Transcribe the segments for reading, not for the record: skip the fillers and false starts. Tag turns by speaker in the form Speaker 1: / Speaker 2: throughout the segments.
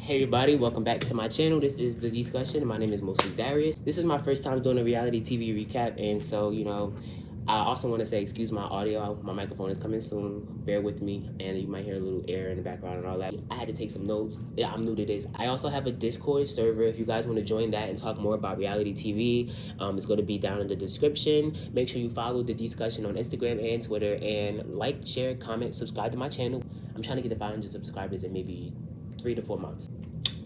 Speaker 1: Hey everybody, welcome back to my channel. This is The Discussion. My name is mostly Darius. This is my first time doing a reality TV recap, and so, I also want to say excuse my audio. My microphone is coming soon. Bear with me, and you might hear a little air in the background and all that. I had to take some notes. Yeah, I'm new to this. I also have a Discord server if you guys want to join that and talk more about reality TV. It's going to be down in the description. Make sure you follow The Discussion on Instagram and Twitter, and like, share, comment, subscribe to my channel. I'm trying to get to 500 subscribers in maybe 3 to 4 months.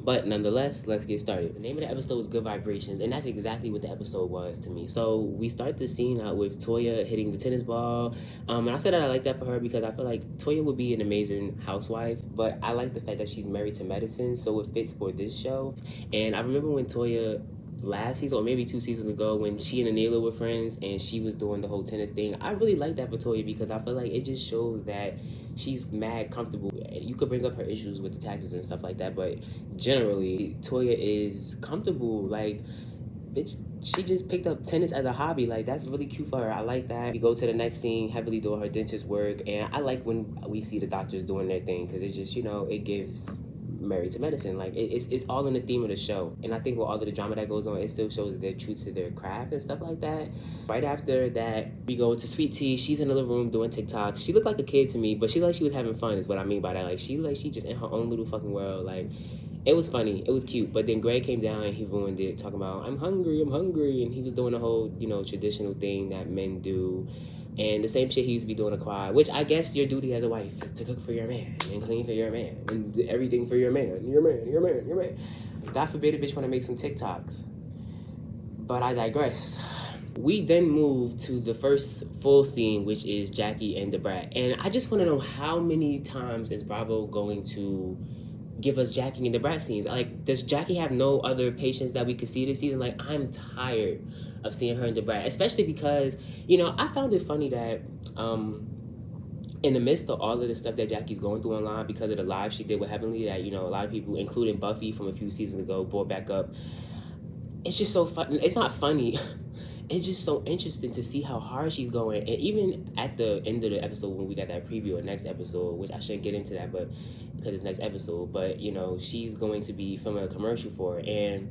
Speaker 1: But nonetheless, let's get started. The name of the episode was Good Vibrations, and that's exactly what the episode was to me. So we start the scene out with Toya hitting the tennis ball. And I said that I like that for her because I feel like Toya would be an amazing housewife, but I like the fact that she's married to medicine, so it fits for this show. And I remember when Toya last season, or maybe 2 seasons ago, when she and Anila were friends and she was doing the whole tennis thing. I really like that for Toya because I feel like it just shows that she's mad comfortable. You could bring up her issues with the taxes and stuff like that, but generally Toya is comfortable. Like, bitch, she just picked up tennis as a hobby. Like, that's really cute for her. I like that. We go to the next scene, heavily doing her dentist work, and I like when we see the doctors doing their thing because it just, it gives married to medicine. Like, it's all in the theme of the show, and I think with all of the drama that goes on, it still shows that they're true to their craft and stuff like that. Right after that, we go to Sweet Tea. She's in the living room doing TikTok. She looked like a kid to me, but she was having fun is what I mean by that. Like, she just in her own little fucking world. Like, it was funny, it was cute. But then Greg came down and he ruined it, talking about I'm hungry, and he was doing the whole traditional thing that men do. And the same shit he used to be doing to Quad, which I guess your duty as a wife is to cook for your man and clean for your man and do everything for your man. God forbid a bitch want to make some TikToks. But I digress. We then move to the first full scene, which is Jackie and the Brat. And I just want to know how many times is Bravo going to give us Jackie and the Brat scenes? Like, does Jackie have no other patients that we could see this season? Like, I'm tired of seeing her and the Brat, especially because, I found it funny that in the midst of all of the stuff that Jackie's going through online because of the live she did with Heavenly, that, a lot of people, including Buffy from a few seasons ago, brought back up. It's just so fun. It's not funny. It's just so interesting to see how hard she's going. And even at the end of the episode, when we got that preview of next episode, which I shouldn't get into that, but because it's next episode, but she's going to be filming a commercial for it. And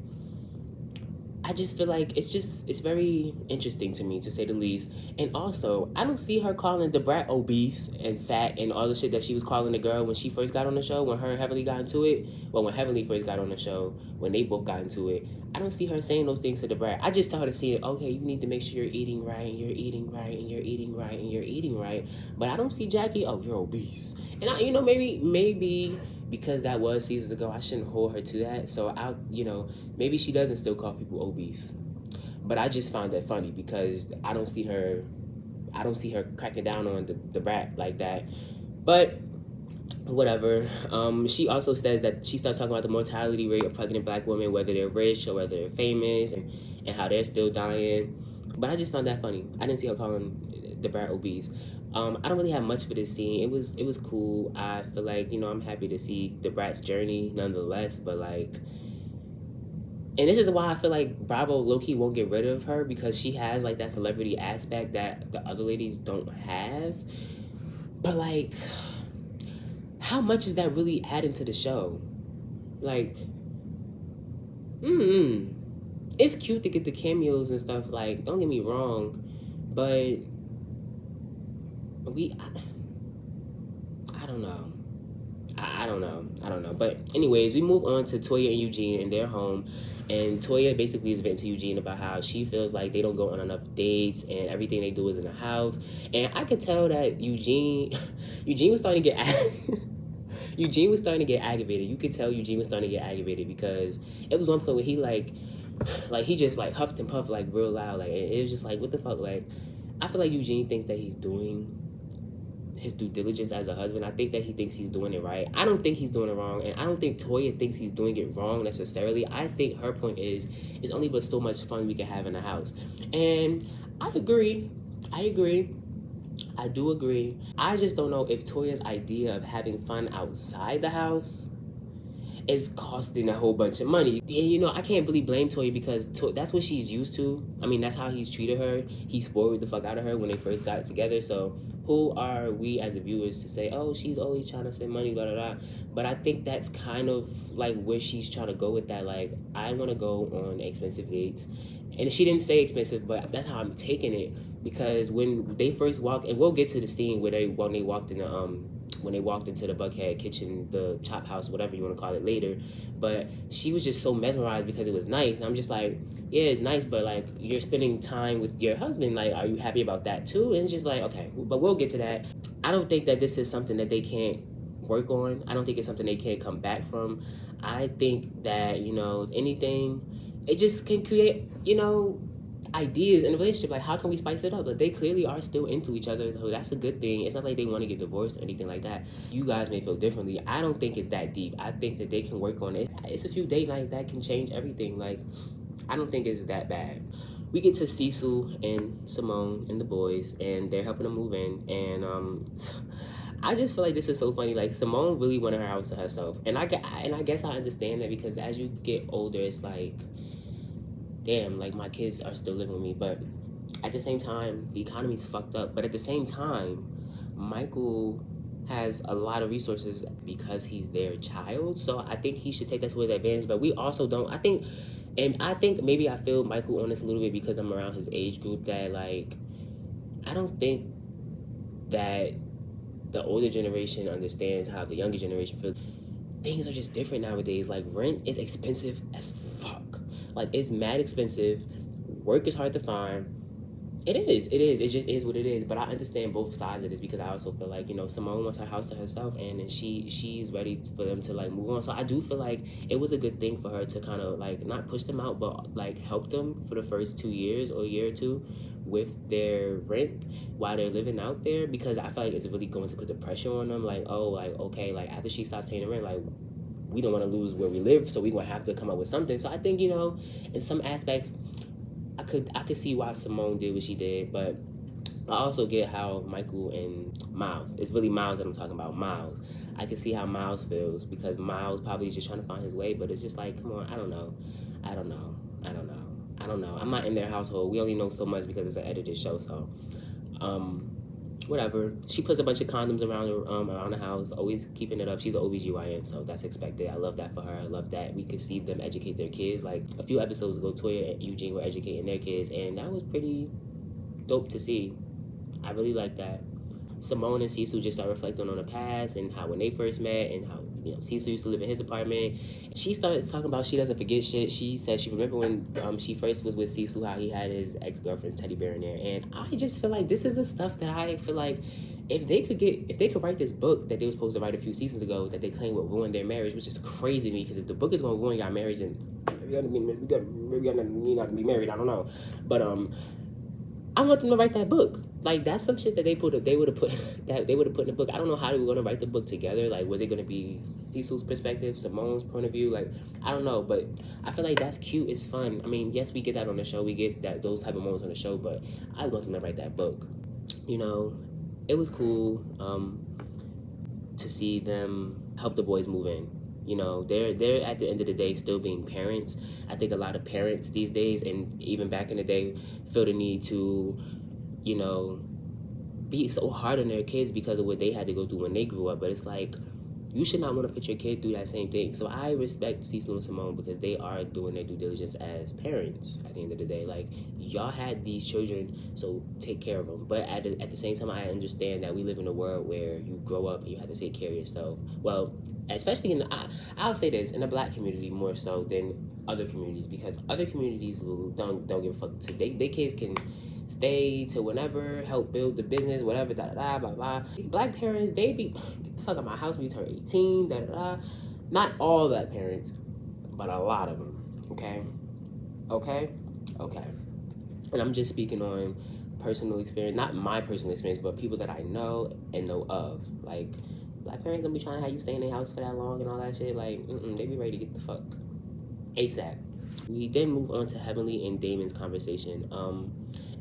Speaker 1: I just feel like it's very interesting to me, to say the least. And also, I don't see her calling the Brat obese and fat and all the shit that she was calling the girl when she first got on the show, when her and Heavenly got into it. Well, when Heavenly first got on the show, when they both got into it, I don't see her saying those things to the Brat. I just tell her to see it, okay, you need to make sure you're eating right, and you're eating right, and you're eating right, and you're eating right. But I don't see Jackie, oh, you're obese. And I, maybe because that was seasons ago, I shouldn't hold her to that. So maybe she doesn't still call people obese. But I just found that funny because I don't see her cracking down on the Brat like that. But whatever. She also says that she starts talking about the mortality rate of pregnant black women, whether they're rich or whether they're famous, and how they're still dying. But I just found that funny. I didn't see her calling the Brat obese. I don't really have much for this scene. It was cool. I feel like, I'm happy to see the Brat's journey nonetheless, but like, and this is why I feel like Bravo low-key won't get rid of her, because she has like that celebrity aspect that the other ladies don't have. But like, how much is that really adding to the show? Like, it's cute to get the cameos and stuff, like, don't get me wrong, but I don't know. I don't know. But anyways, we move on to Toya and Eugene in their home. And Toya basically is venting to Eugene about how she feels like they don't go on enough dates and everything they do is in the house. And I could tell that Eugene was starting to get Eugene was starting to get aggravated. You could tell Eugene was starting to get aggravated because it was one point where he he just like huffed and puffed like real loud. Like, it was just like, what the fuck? Like, I feel like Eugene thinks that he's doing his due diligence as a husband. I think that he thinks he's doing it right. I don't think he's doing it wrong, and I don't think Toya thinks he's doing it wrong necessarily. I think her point is, it's only but so much fun we can have in the house. And I agree. I do agree. I just don't know if Toya's idea of having fun outside the house is costing a whole bunch of money. And you know, I can't really blame Toya because that's what she's used to. I mean, that's how he's treated her. He spoiled the fuck out of her when they first got together. So who are we as viewers to say, oh, she's always trying to spend money, blah, blah, blah. But I think that's kind of like where she's trying to go with that. Like, I want to go on expensive dates. And she didn't say expensive, but that's how I'm taking it. Because when they first walked, and we'll get to the scene where when they walked in the when they walked into the Buckhead kitchen, the chop house, whatever you want to call it later. But she was just so mesmerized because it was nice. I'm just like, yeah, it's nice, but like, you're spending time with your husband. Like, are you happy about that too? And it's just like, okay, but we'll get to that. I don't think that this is something that they can't work on. I don't think it's something they can't come back from. I think that, you know, if anything, it just can create, you know, ideas in a relationship. Like, how can we spice it up? Like, they clearly are still into each other, so that's a good thing. It's not like they want to get divorced or anything like that. You guys may feel differently. I don't think it's that deep. I think that they can work on it. It's a few date nights that can change everything. Like, I don't think it's that bad. We get to Cecil and Simone and the boys, and they're helping them move in, and I just feel like this is so funny. Like, Simone really wanted her house to herself, and I guess I understand that, because as you get older, it's like, damn, like, my kids are still living with me. But at the same time, the economy's fucked up. But at the same time, Michael has a lot of resources because he's their child. So I think he should take that to his advantage. But we also don't, I think maybe I feel Michael on this a little bit because I'm around his age group, that, like, I don't think that the older generation understands how the younger generation feels. Things are just different nowadays. Like, rent is expensive as fuck. Like, it's mad expensive. Work is hard to find. It is. It just is what it is. But I understand both sides of this, because I also feel like, you know, Simone wants her house to herself, and then she's ready for them to, like, move on. So I do feel like it was a good thing for her to kind of, like, not push them out, but, like, help them for the first 2 years or a year or two with their rent while they're living out there, because I feel like it's really going to put the pressure on them. Like, oh, like, okay, like, after she stops paying the rent, like, we don't want to lose where we live, so we're going to have to come up with something. So I think, you know, in some aspects, I could see why Simone did what she did, but I also get how Michael and Miles, it's really Miles that I'm talking about, Miles. I can see how Miles feels, because Miles probably just trying to find his way, but it's just like, come on, I don't know. I'm not in their household. We only know so much because it's an edited show, so whatever. She puts a bunch of condoms around the house, always keeping it up. She's an OBGYN, so that's expected. I love that for her. I love that we could see them educate their kids. Like, a few episodes ago, Toya and Eugene were educating their kids, and that was pretty dope to see. I really like that. Simone and Cecil just start reflecting on the past and how when they first met, and how, you know, Cecil used to live in his apartment. She started talking about she doesn't forget shit. She said she remember when she first was with Cecil, how he had his ex-girlfriend's teddy bear in there. And I just feel like this is the stuff that I feel like if they could write this book that they were supposed to write a few seasons ago that they claim would ruin their marriage, which is crazy to me, because if the book is going to ruin your marriage, then we gotta need not to be married. I don't know, but I want them to write that book. Like, that's some shit that they would have put in the book. I don't know how they were going to write the book together. Like, was it going to be Cecil's perspective, Simone's point of view? Like, I don't know, but I feel like that's cute. It's fun. I mean, yes, we get that on the show. We get those type of moments on the show, but I want them to write that book. You know, it was cool to see them help the boys move in. You know, they're at the end of the day still being parents. I think a lot of parents these days, and even back in the day, feel the need to, you know, be so hard on their kids because of what they had to go through when they grew up. But it's like, you should not want to put your kid through that same thing. So I respect Cecil and Simone, because they are doing their due diligence as parents at the end of the day. Like, y'all had these children, so take care of them. But at the same time, I understand that we live in a world where you grow up and you have to take care of yourself. Well, especially I'll say this, in the Black community more so than other communities, because other communities don't give a fuck. So they kids can stay to whenever, help build the business, whatever, blah, blah. Black parents, they be, get the fuck out of my house when you turn 18, Not all Black parents, but a lot of them, okay? And I'm just speaking on personal experience, not my personal experience, but people that I know and know of. Like, Black parents don't be trying to have you stay in their house for that long and all that shit. Like, they be ready to get the fuck ASAP. We then move on to Heavenly and Damon's conversation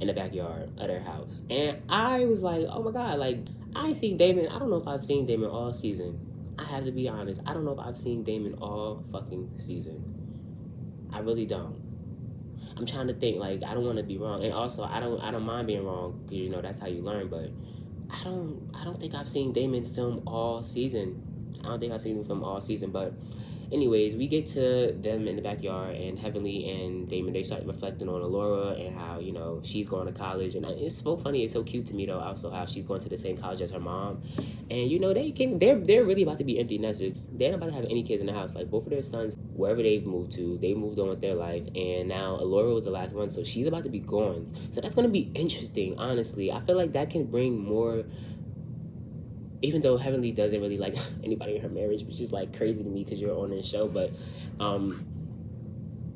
Speaker 1: in the backyard of their house. And I was like, oh my God, like, I ain't seen Damon. I don't know if I've seen Damon all season. I have to be honest. I don't know if I've seen Damon all fucking season. I really don't. I'm trying to think. Like, I don't want to be wrong, and also I don't mind being wrong because you know that's how you learn. But I don't think I've seen Damon film all season. I don't think I've seen him film all season, but anyways, we get to them in the backyard, and Heavenly and Damon, they start reflecting on Alora and how, you know, she's going to college. And it's so funny, it's so cute to me, though, also how she's going to the same college as her mom. And, you know, they're really about to be empty nesters. They're not about to have any kids in the house. Like, both of their sons, wherever they've moved to, they moved on with their life. And now Alora was the last one, so she's about to be gone. So that's going to be interesting, honestly. I feel like that can bring more... Even though Heavenly doesn't really like anybody in her marriage, which is like crazy to me because you're on this show, but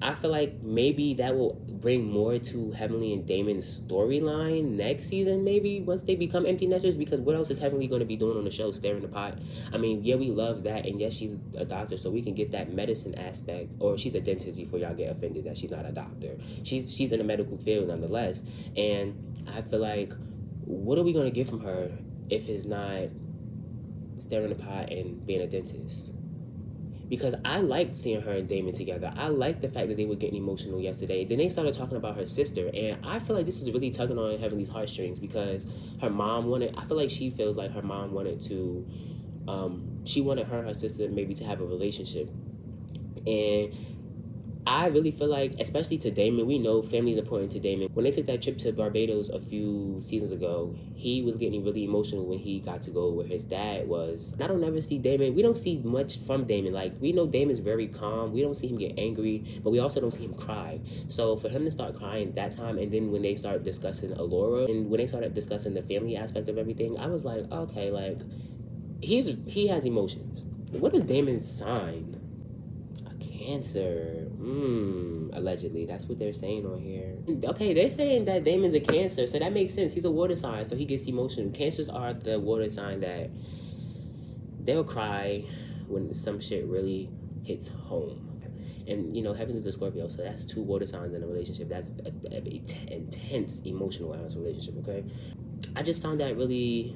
Speaker 1: I feel like maybe that will bring more to Heavenly and Damon's storyline next season, maybe once they become empty nesters, because what else is Heavenly going to be doing on the show? Stirring the pot. I mean, yeah, we love that, and yes, she's a doctor, so we can get that medicine aspect, or she's a dentist before y'all get offended that she's not a doctor. She's in the medical field nonetheless, and I feel like, what are we going to get from her if it's not stirring the pot and being a dentist? Because I liked seeing her and Damon together. I liked the fact that they were getting emotional yesterday. Then they started talking about her sister, and I feel like this is really tugging on Heavenly's heartstrings because her mom I feel like she feels like her mom wanted to, she wanted her sister maybe to have a relationship. And I really feel like, especially to Damon, we know family is important to Damon. When they took that trip to Barbados a few seasons ago, he was getting really emotional when he got to go where his dad was. And I don't ever see Damon, we don't see much from Damon. Like, we know Damon's very calm. We don't see him get angry, but we also don't see him cry. So for him to start crying that time, and then when they start discussing Alora, and when they started discussing the family aspect of everything, I was like, okay, like, he has emotions. What is Damon's sign? Cancer. Allegedly. That's what they're saying on here. Okay, they're saying that Damon's a Cancer, so that makes sense. He's a water sign, so he gets emotional. Cancers are the water sign that they'll cry when some shit really hits home. And, you know, Heavenly's a Scorpio, so that's two water signs in a relationship. That's an intense emotional ass relationship, okay? I just found that really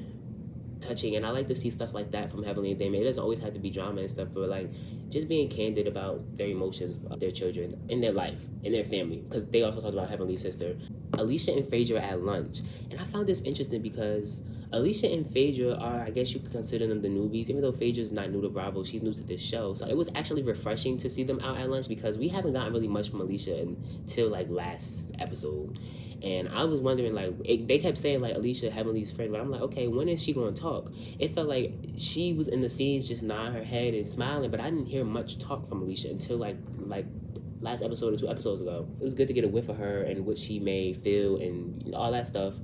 Speaker 1: touching, and I like to see stuff like that from Heavenly and Damon. It doesn't always have to be drama and stuff, but like just being candid about their emotions of their children in their life, in their family, because they also talked about Heavenly's sister. Alicia and Phaedra at lunch, and I found this interesting because Alicia and Phaedra are, I guess you could consider them the newbies, even though Phaedra's not new to Bravo, she's new to this show. So it was actually refreshing to see them out at lunch because we haven't gotten really much from Alicia until like last episode. And I was wondering, like, they kept saying, like, Alicia, Heavenly's friend, but I'm like, okay, when is she going to talk? It felt like she was in the scenes just nodding her head and smiling, but I didn't hear much talk from Alicia until, like last episode or 2 episodes ago. It was good to get a whiff of her and what she may feel and all that stuff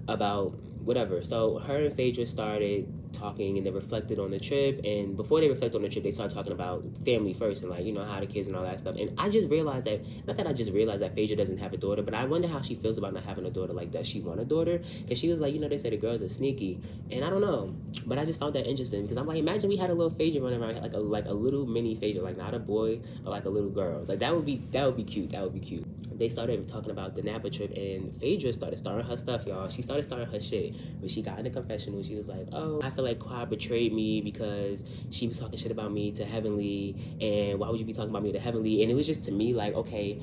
Speaker 1: about whatever. So her and Phaedra started talking, and they reflected on the trip, and before they reflect on the trip, they started talking about family first and, like, you know, how the kids and all that stuff. And I just realized that, not that I just realized that Phaedra doesn't have a daughter, but I wonder how she feels about not having a daughter. Like, does she want a daughter? Because she was like, you know, they say the girls are sneaky, and I don't know, but I just found that interesting because I'm like, imagine we had a little Phaedra running around, like a little mini Phaedra, like not a boy, but like a little girl. Like that would be cute. That would be cute. They started talking about the Napa trip, and Phaedra started starting her stuff, y'all. She started starting her shit. When she got in the confessional, she was like, oh, I feel like Quad betrayed me because she was talking shit about me to Heavenly, and why would you be talking about me to Heavenly? And it was just, to me, like, okay,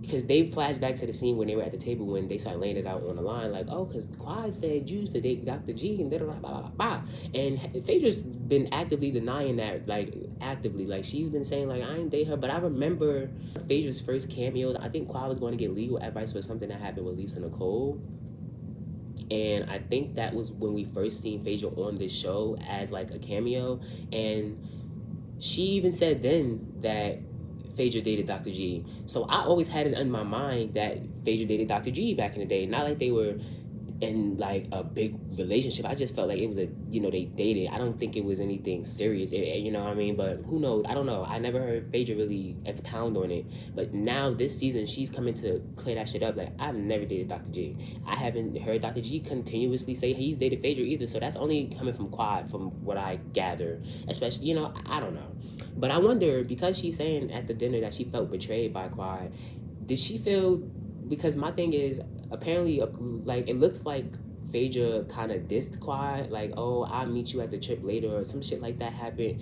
Speaker 1: because they flashed back to the scene when they were at the table when they started laying it out on the line, like, oh, because Quad said you used to date Dr. G and da da da blah blah blah. And Phaedra's been actively denying that, like she's been saying like I ain't date her. But I remember Phaedra's first cameo. I think Quad was going to get legal advice for something that happened with Lisa Nicole. And I think that was when we first seen Phaedra on this show as like a cameo. And she even said then that Phaedra dated Dr. G. So I always had it in my mind that Phaedra dated Dr. G back in the day. Not like they were in like a big relationship. I just felt like it was they dated. I don't think it was anything serious, you know what I mean? But who knows? I don't know. I never heard Phaedra really expound on it. But now this season, she's coming to clear that shit up. Like, I've never dated Dr. G. I haven't heard Dr. G continuously say he's dated Phaedra either. So that's only coming from Quad, from what I gather. Especially, I don't know. But I wonder, because she's saying at the dinner that she felt betrayed by Quad, did she feel, because my thing is, apparently, like, it looks like Phaedra kind of dissed Quad, like, oh, I'll meet you at the trip later, or some shit like that happened.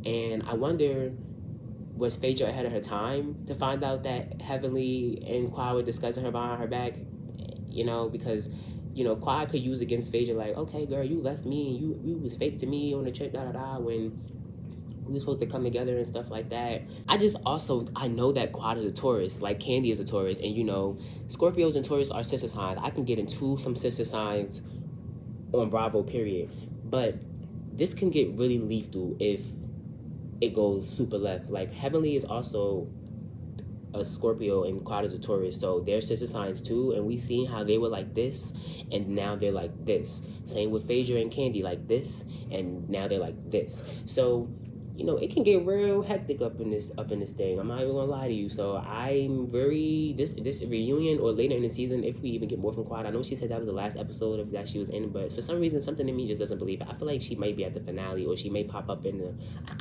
Speaker 1: And I wonder, was Phaedra ahead of her time to find out that Heavenly and Quad were discussing her behind her back? You know, because, you know, Quad could use against Phaedra, like, okay, girl, you left me and you was fake to me on the trip, when we were supposed to come together and stuff like that. I know that Quad is a Taurus, like Candy is a Taurus, and, you know, Scorpios and Taurus are sister signs. I can get into some sister signs on Bravo, period. But this can get really lethal if it goes super left. Like, Heavenly is also a Scorpio and Quad is a Taurus, so they're sister signs too, and we seen how they were like this and now they're like this. Same with Phaedra and Candy, like this and now they're like this. So, you know, it can get real hectic up in this thing. I'm not even gonna lie to you. So I'm very this reunion or later in the season, if we even get more from Quad. I know she said that was the last episode of that she was in, but for some reason something in me just doesn't believe it. I feel like she might be at the finale, or she may pop up in the.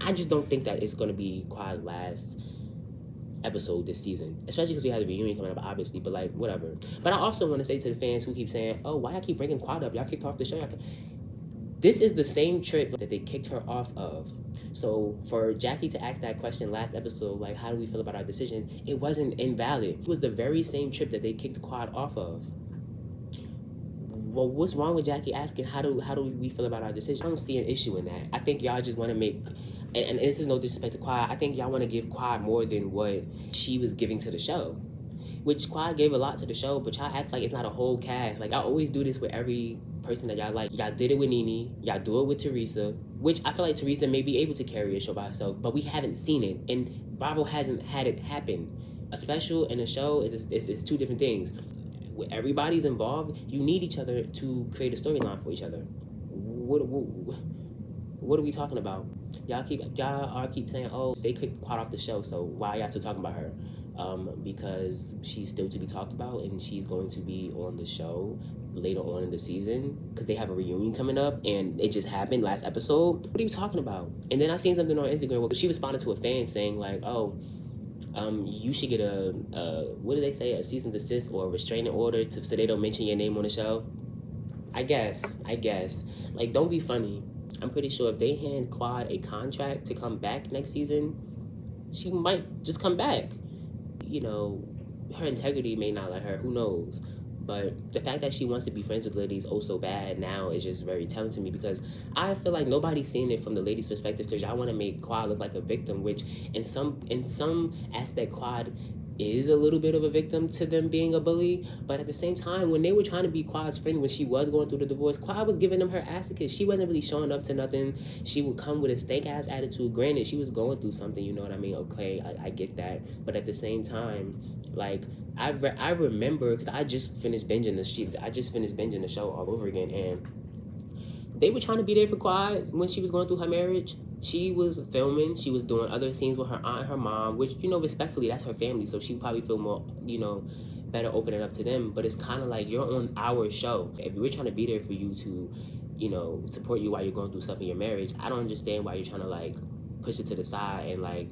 Speaker 1: I just don't think that it's gonna be Quad's last episode this season, especially because we have the reunion coming up, obviously, but like, whatever. But I also want to say to the fans who keep saying, oh, why I keep bringing Quad up, y'all kicked off the show, this is the same trip that they kicked her off of. So for Jackie to ask that question last episode, like, how do we feel about our decision, it wasn't invalid. It was the very same trip that they kicked Quad off of. Well, what's wrong with Jackie asking how do we feel about our decision? I don't see an issue in that. I think y'all just want to make, and this is no disrespect to Quad, I think y'all want to give Quad more than what she was giving to the show. Which Quad gave a lot to the show, but y'all act like it's not a whole cast. Like, y'all always do this with every person that y'all like. Y'all did it with Nene. Y'all do it with Teresa, which I feel like Teresa may be able to carry a show by herself, but we haven't seen it, and Bravo hasn't had it happen. A special and a show is two different things. When everybody's involved, you need each other to create a storyline for each other. What are we talking about? Y'all keep saying, oh, they kicked Quad off the show, so why are y'all still talking about her? Because she's still to be talked about, and she's going to be on the show later on in the season, because they have a reunion coming up, and it just happened last episode. What are you talking about? And then I seen something on Instagram where she responded to a fan saying, like, oh, you should get a what do they say, a cease and desist or a restraining order so they don't mention your name on the show. I guess. Like, don't be funny. I'm pretty sure if they hand Quad a contract to come back next season, she might just come back. You know, her integrity may not let her, who knows? But the fact that she wants to be friends with ladies oh so bad now is just very telling to me, because I feel like nobody's seeing it from the ladies' perspective, because y'all want to make Quad look like a victim, which in some aspect Quad is a little bit of a victim to them being a bully. But at the same time, when they were trying to be Quad's friend when she was going through the divorce, Quad was giving them her ass to kiss. She wasn't really showing up to nothing. She would come with a stank ass attitude. Granted, she was going through something, you know what I mean? Okay, I get that. But at the same time, like, I remember, because I just finished binging the show all over again, and they were trying to be there for Quad when she was going through her marriage. She was filming, she was doing other scenes with her aunt and her mom, which, you know, respectfully, that's her family, so she probably feel more, you know, better opening up to them. But it's kind of like, you're on our show. If we're trying to be there for you to, you know, support you while you're going through stuff in your marriage, I don't understand why you're trying to, like, push it to the side and, like,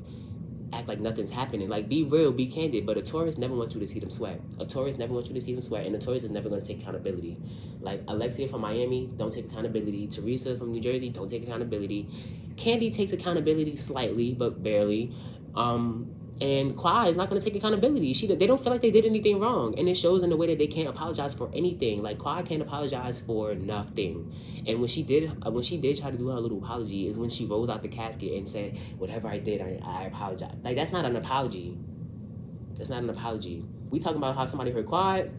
Speaker 1: act like nothing's happening. Like, be real, be candid. But a Taurus never wants you to see them sweat. A Taurus never wants you to see them sweat, and a Taurus is never going to take accountability. Like, Alexia from Miami, don't take accountability. Teresa from New Jersey, don't take accountability. Candy takes accountability slightly, but barely. And Quad is not going to take accountability. They don't feel like they did anything wrong. And it shows in the way that they can't apologize for anything. Like, Quad can't apologize for nothing. And when she did try to do her little apology is when she rose out the casket and said, whatever I did, I apologize. Like, that's not an apology. That's not an apology. We talking about how somebody hurt Quad.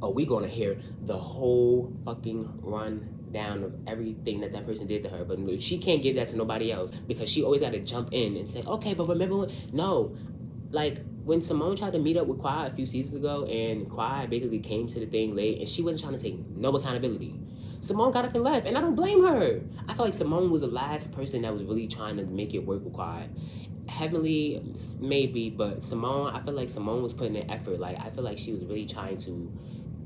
Speaker 1: Oh, we going to hear the whole fucking rundown of everything that person did to her. But she can't give that to nobody else, because she always got to jump in and say, okay, but remember what? No. Like, when Simone tried to meet up with Quad a few seasons ago, and Quad basically came to the thing late, and she wasn't trying to take no accountability. Simone got up and left, and I don't blame her. I feel like Simone was the last person that was really trying to make it work with Quad. Heavenly, maybe, but Simone, I feel like Simone was putting in effort. Like, I feel like she was really trying to,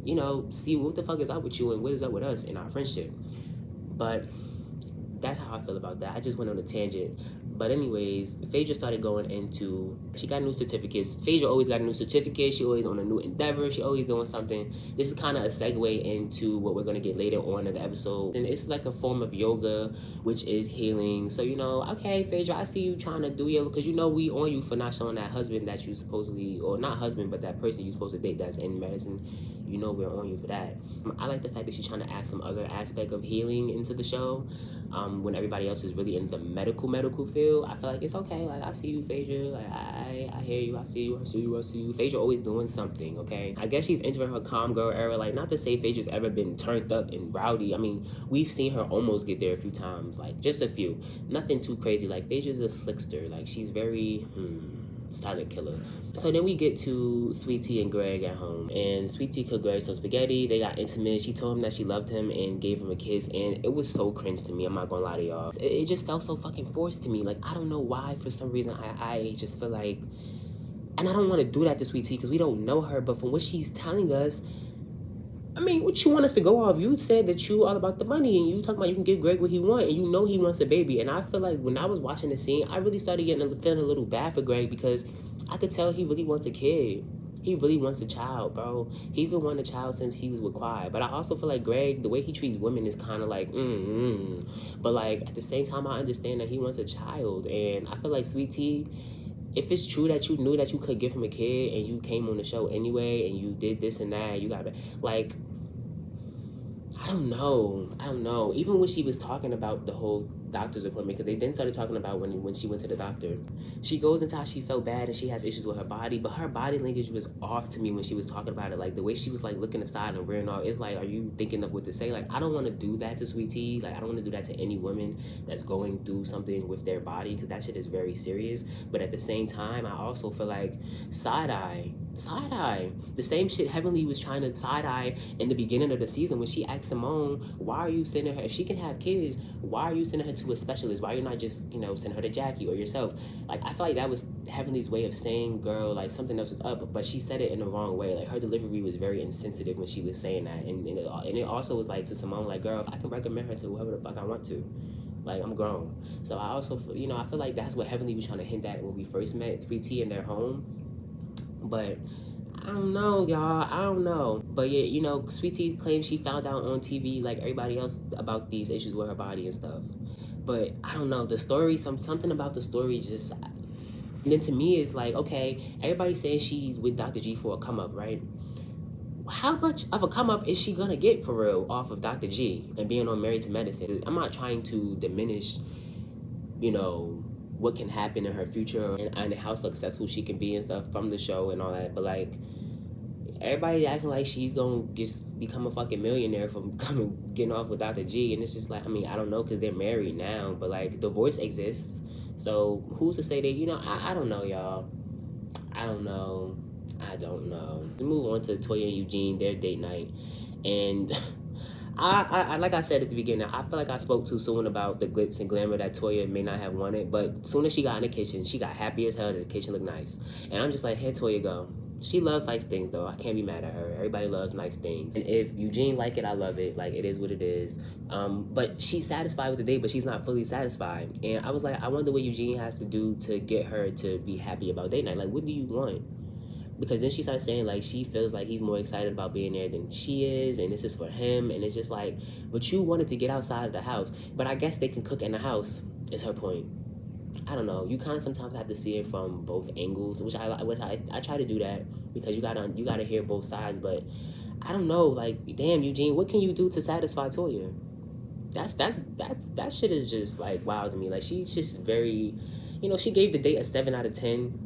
Speaker 1: you know, see what the fuck is up with you and what is up with us in our friendship. But that's how I feel about that. I just went on a tangent. But anyways, Phaedra started going into, she got new certificates. Phaedra always got a new certificate. She always on a new endeavor. She always doing something. This is kind of a segue into what we're going to get later on in the episode. And it's like a form of yoga, which is healing. So, you know, okay, Phaedra, I see you trying to do your, because you know we on you for not showing that husband that you supposedly, or not husband, but that person you supposed to date that's in medicine. You know we're on you for that. I like the fact that she's trying to add some other aspect of healing into the show. When everybody else is really in the medical field, I feel like it's okay. Like, I see you, Phaedra. Like, I hear you. I see you. Phaedra always doing something, okay? I guess she's entering her calm girl era. Like, not to say Phaedra's ever been turned up and rowdy. I mean, we've seen her almost get there a few times. Like, just a few. Nothing too crazy. Like, Phaedra's a slickster. Like, she's very, silent killer. So then we get to Sweet Tea and Greg at home, and Sweet Tea cooked Greg some spaghetti. They got intimate. She told him that she loved him and gave him a kiss, and it was so cringe to me. I'm not gonna lie to y'all. It just felt so fucking forced to me. Like, I don't know why. For some reason, I just feel like, and I don't want to do that to Sweet Tea because we don't know her. But from what she's telling us, I mean, what you want us to go off? You said that you all about the money, and you talking about you can give Greg what he wants, and you know he wants a baby. And I feel like when I was watching the scene, I really started feeling a little bad for Greg because I could tell he really wants a kid. He really wants a child, bro. He's been wanting a child since he was with Quiet. But I also feel like Greg, the way he treats women is kind of like, But like at the same time, I understand that he wants a child, and I feel like Sweet Tea, if it's true that you knew that you could give him a kid and you came on the show anyway and you did this and that, you got, like, I don't know. Even when she was talking about the whole doctor's appointment, because they then started talking about when she went to the doctor, she goes into how she felt bad and she has issues with her body, but her body language was off to me when she was talking about it. Like, the way she was, like, looking aside and rearing off, it's like, are you thinking of what to say? Like, I don't want to do that to Sweet Tea. Like, I don't want to do that to any woman that's going through something with their body, because that shit is very serious. But at the same time, I also feel like side-eye. The same shit Heavenly was trying to side-eye in the beginning of the season when she asked Simone, why are you sending her, if she can have kids, why are you sending her to a specialist? Why are you not just, send her to Jackie or yourself? Like, I feel like that was Heavenly's way of saying, girl, like, something else is up, but she said it in the wrong way. Like, her delivery was very insensitive when she was saying that. And it also was like to Simone, like, girl, I can recommend her to whoever the fuck I want to. Like, I'm grown. So I also, I feel like that's what Heavenly was trying to hint at when we first met 3T in their home. But I don't know, y'all. I don't know. But yeah, Sweet Tea claims she found out on TV like everybody else about these issues with her body and stuff. But I don't know. The story, something about the story just... And then to me, it's like, okay, everybody's saying she's with Dr. G for a come-up, right? How much of a come-up is she gonna get for real off of Dr. G and being on Married to Medicine? I'm not trying to diminish, what can happen in her future and how successful she can be and stuff from the show and all that, but like, everybody acting like she's gonna just become a fucking millionaire from getting off with Dr. G, and it's just like, I mean, I don't know, because they're married now, but like, divorce exists, so who's to say that, I don't know, y'all. I don't know. We move on to Toya and Eugene, their date night, and I like I said at the beginning, I feel like I spoke too soon about the glitz and glamour that Toya may not have wanted, but as soon as she got in the kitchen, she got happy as hell that the kitchen looked nice. And I'm just like, here Toya go. She loves nice things, though. I can't be mad at her. Everybody loves nice things. And if Eugene like it, I love it. Like, it is what it is. But she's satisfied with the date, but she's not fully satisfied. And I was like, I wonder what Eugene has to do to get her to be happy about date night. Like, what do you want? Because then she starts saying, like, she feels like he's more excited about being there than she is, and this is for him, and it's just like, but you wanted to get outside of the house. But I guess they can cook in the house, is her point. I don't know. You kind of sometimes have to see it from both angles, which I try to do that, because you gotta hear both sides. But I don't know. Like, damn, Eugene, what can you do to satisfy Toya? That shit is just like wild to me. Like, she's just very, she gave the date a 7 out of 10,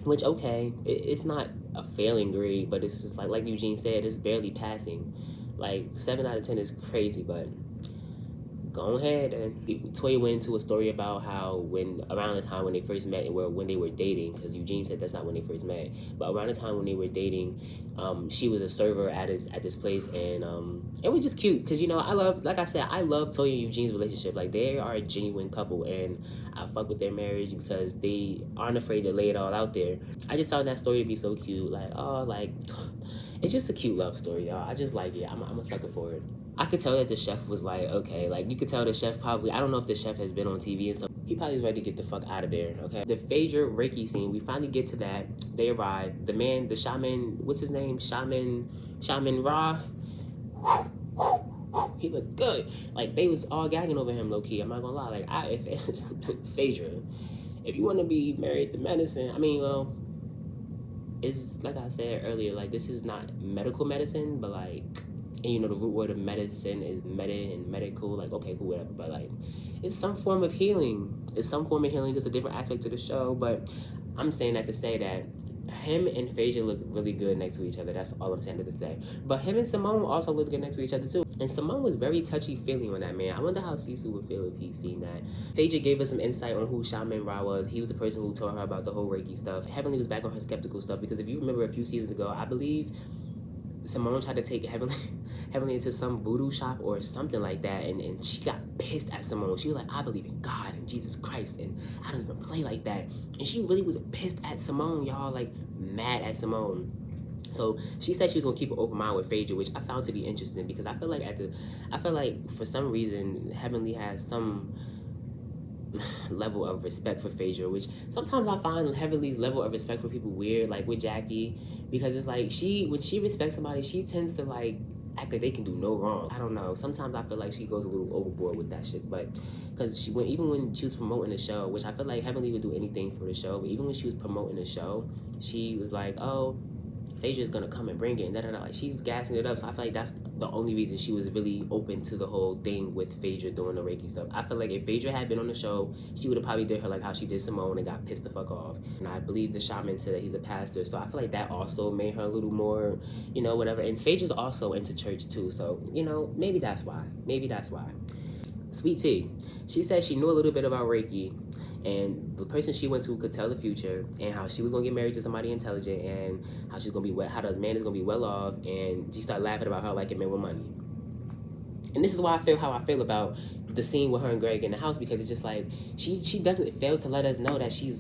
Speaker 1: which, okay, it's not a failing grade, but it's just like Eugene said, it's barely passing. Like, 7 out of 10 is crazy, but go ahead. And Toya went into a story about how around the time when they first met, when they were dating, because Eugene said that's not when they first met, but around the time when they were dating, she was a server at this place, and it was just cute, because I love Toya and Eugene's relationship. Like, they are a genuine couple, and I fuck with their marriage because they aren't afraid to lay it all out there. I just found that story to be so cute. Like, oh, like, it's just a cute love story, y'all. I just like it. I'm a sucker for it. I could tell that the chef was like, okay, like you could tell the chef probably, I don't know if the chef has been on TV and stuff. He probably was ready to get the fuck out of there, okay? The Phaedra Reiki scene, we finally get to that. They arrive. The man, the shaman, what's his name? Shaman Ra. He looked good. Like, they was all gagging over him, low-key. I'm not gonna lie. Like, if Phaedra, if you want to be married to medicine, I mean, well, it's like I said earlier, like, this is not medical medicine, but like, and you know, the root word of medicine is medi and medical, like, okay, cool, whatever, but like, it's some form of healing. It's some form of healing. There's a different aspect to the show, but I'm saying that to say that him and Phaedra look really good next to each other. That's all I'm saying to say. But him and Simone also look good next to each other too. And Simone was very touchy-feely on that man. I wonder how Sisu would feel if he seen that. Phaedra gave us some insight on who Shaman Ra was. He was the person who told her about the whole Reiki stuff. Heavenly was back on her skeptical stuff because if you remember a few seasons ago, I believe Simone tried to take Heavenly into some voodoo shop or something like that, and she got pissed at Simone. She was like, I believe in God and Jesus Christ, and I don't even play like that. And she really was pissed at Simone, y'all, like mad at Simone. So she said she was gonna keep an open mind with Phaedra, which I found to be interesting because I feel like for some reason Heavenly has some level of respect for Phaedra, which sometimes I find Heavenly's level of respect for people weird, like with Jackie, because it's like when she respects somebody, she tends to like act like they can do no wrong. I don't know. Sometimes I feel like she goes a little overboard with that shit, but because even when she was promoting the show, which I feel like Heavenly would do anything for the show, but even when she was promoting the show, she was like, oh, Phaedra's gonna come and bring it, and like she's gassing it up. So I feel like that's the only reason she was really open to the whole thing with Phaedra doing the Reiki stuff. I feel like if Phaedra had been on the show, she would have probably did her like how she did Simone and got pissed the fuck off. And I believe the shaman said that he's a pastor, so I feel like that also made her a little more, you know, whatever. And Phaedra's also into church too, so you know, maybe that's why. Maybe that's why. Sweet Tea, she said she knew a little bit about Reiki, and the person she went to could tell the future, and how she was gonna get married to somebody intelligent, and how she's gonna be how the man is gonna be well off, and she started laughing about her liking men with money. And this is why I feel how I feel about the scene with her and Greg in the house, because it's just like she doesn't fail to let us know that she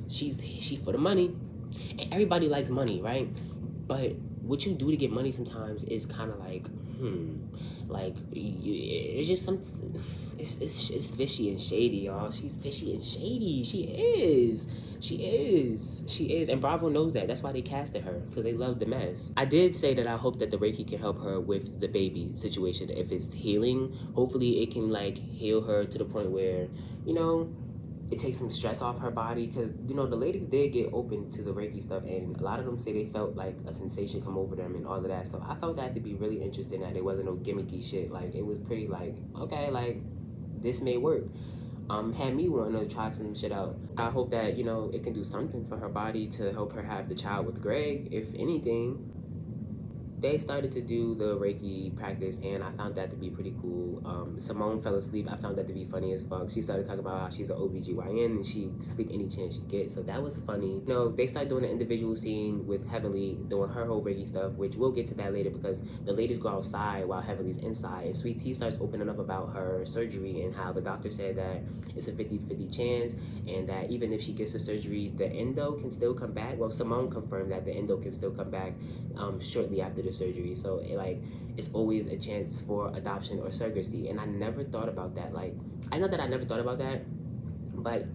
Speaker 1: for the money, and everybody likes money, right? But what you do to get money sometimes is kind of like, like it's just some, it's fishy and shady, y'all. She's fishy and shady. She is, and Bravo knows that. That's why they casted her, because they love the mess. I did say that I hope that the Reiki can help her with the baby situation. If it's healing, hopefully it can like heal her to the point where, you know, it takes some stress off her body, because you know the ladies did get open to the Reiki stuff, and a lot of them say they felt like a sensation come over them and all of that. So I felt that to be really interesting, that there wasn't no gimmicky shit. Like it was pretty like, okay, like this may work. Had me wanting to try some shit out. I hope that, you know, it can do something for her body to help her have the child with Greg, if anything. They started to do the Reiki practice, and I found that to be pretty cool. Simone fell asleep. I found that to be funny as fuck. She started talking about how she's an OBGYN and she sleep any chance she gets. So that was funny. You know, they started doing the individual scene with Heavenly doing her whole Reiki stuff, which we'll get to that later, because the ladies go outside while Heavenly's inside. And Sweet Tea starts opening up about her surgery and how the doctor said that it's a 50-50 chance, and that even if she gets the surgery, the endo can still come back. Well, Simone confirmed that the endo can still come back shortly after the surgery. So it's always a chance for adoption or surrogacy. And I never thought about that. Like, I know that I never thought about that, but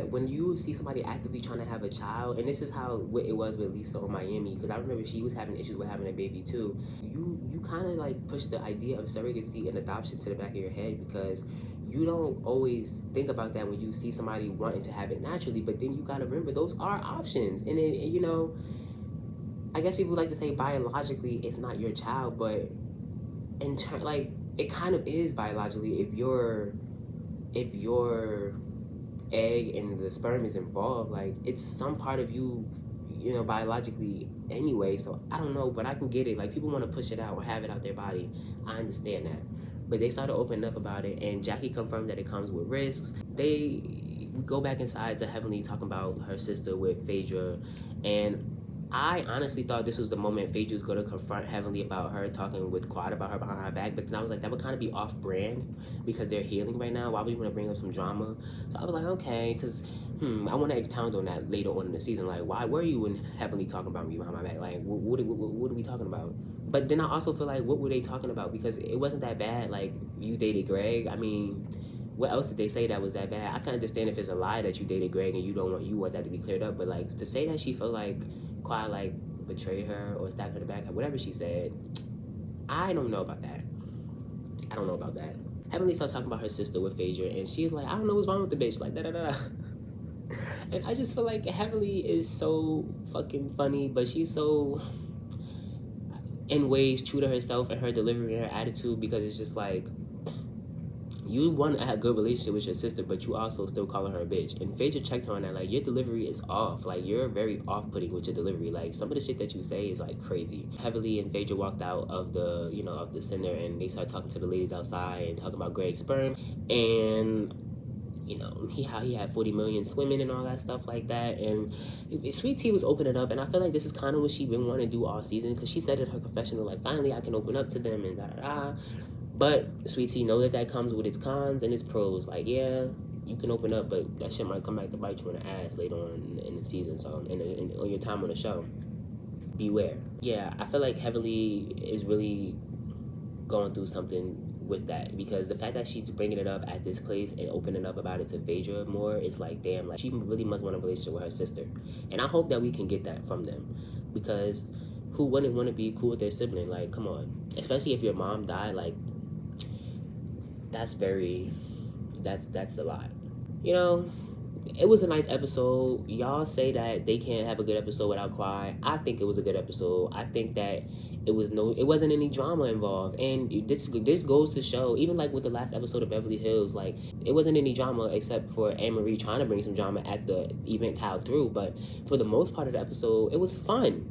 Speaker 1: when you see somebody actively trying to have a child, and this is how it was with Lisa on Miami, because I remember she was having issues with having a baby too, you kind of like push the idea of surrogacy and adoption to the back of your head, because you don't always think about that when you see somebody wanting to have it naturally. But then you gotta remember those are options. And then, you know, I guess people like to say biologically it's not your child, but in turn, like, it kind of is biologically if your egg and the sperm is involved. Like, it's some part of you, you know, biologically anyway. So I don't know, but I can get it. Like, people want to push it out or have it out their body. I understand that. But they started opening up about it, and Jackie confirmed that it comes with risks. We go back inside to Heavenly talking about her sister with Phaedra, and I honestly thought this was the moment Phaedra was going to confront Heavenly about her talking with Quad about her behind her back, but then I was like, that would kind of be off brand because they're healing right now. Why would you want to bring up some drama? So I was like, okay, because I want to expound on that later on in the season. Like, why were you and Heavenly talking about me behind my back? Like, what are we talking about? But then I also feel like, what were they talking about? Because it wasn't that bad. Like, you dated Greg. I mean, what else did they say that was that bad? I can understand if it's a lie that you dated Greg and you want that to be cleared up, but like to say that she felt like Quad like betrayed her or stabbed her in the back, whatever she said, I don't know about that. I don't know about that. Heavenly starts talking about her sister with Phaedra, and she's like, I don't know what's wrong with the bitch, like da da da. And I just feel like Heavenly is so fucking funny, but she's so in ways true to herself and her delivery and her attitude, because it's just like, you want to have a good relationship with your sister, but you also still calling her a bitch. And Phaedra checked her on that, like, your delivery is off. Like, you're very off-putting with your delivery. Like, some of the shit that you say is, like, crazy. Heavily and Phaedra walked out of the, of the center, and they started talking to the ladies outside and talking about Greg's sperm. And, how he had 40 million swimming and all that stuff like that. And Sweet Tea was opening up, and I feel like this is kind of what she been wanting to do all season, because she said in her confessional, like, finally I can open up to them and da-da-da. But Sweet Tea, know that comes with its cons and its pros. Like, yeah, you can open up, but that shit might come back to bite you in the ass later on in the season. So, on your time on the show, beware. Yeah, I feel like Heavenly is really going through something with that, because the fact that she's bringing it up at this place and opening up about it to Phaedra more is like, damn, like she really must want a relationship with her sister. And I hope that we can get that from them, because who wouldn't want to be cool with their sibling? Like, come on. Especially if your mom died, like, that's a lot. It was a nice episode. Y'all say that they can't have a good episode without cry. I think it was a good episode. I think that it wasn't any drama involved. And this goes to show, even like with the last episode of Beverly Hills, like it wasn't any drama except for Anne-Marie trying to bring some drama at the event Kyle threw. But for the most part of the episode, it was fun.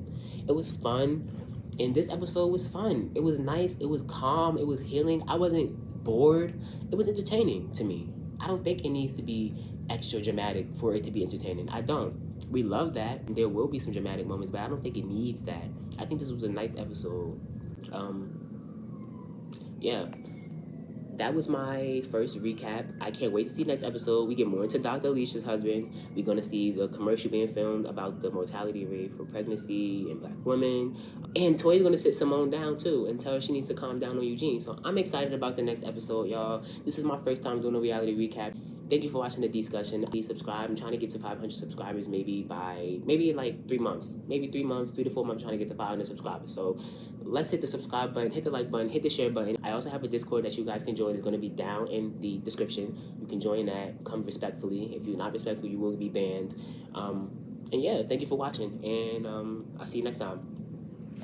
Speaker 1: It was fun. And this episode was fun. It was nice. It was calm. It was healing. I wasn't bored. It was entertaining to me. I don't think it needs to be extra dramatic for it to be entertaining. I don't. We love that. There will be some dramatic moments, but I don't think it needs that. I think this was a nice episode. Yeah. That was my first recap. I can't wait to see the next episode. We get more into Dr. Alicia's husband. We're going to see the commercial being filmed about the mortality rate for pregnancy in Black women. And Toy's going to sit Simone down, too, and tell her she needs to calm down on Eugene. So I'm excited about the next episode, y'all. This is my first time doing a reality recap. Thank you for watching the discussion. Please subscribe. I'm trying to get to 500 subscribers maybe like 3 months. Maybe 3 months, 3 to 4 months, trying to get to 500 subscribers. So let's hit the subscribe button, hit the like button, hit the share button. I also have a Discord that you guys can join. It's going to be down in the description. You can join that. Come respectfully. If you're not respectful, you will be banned. And yeah, thank you for watching. And I'll see you next time.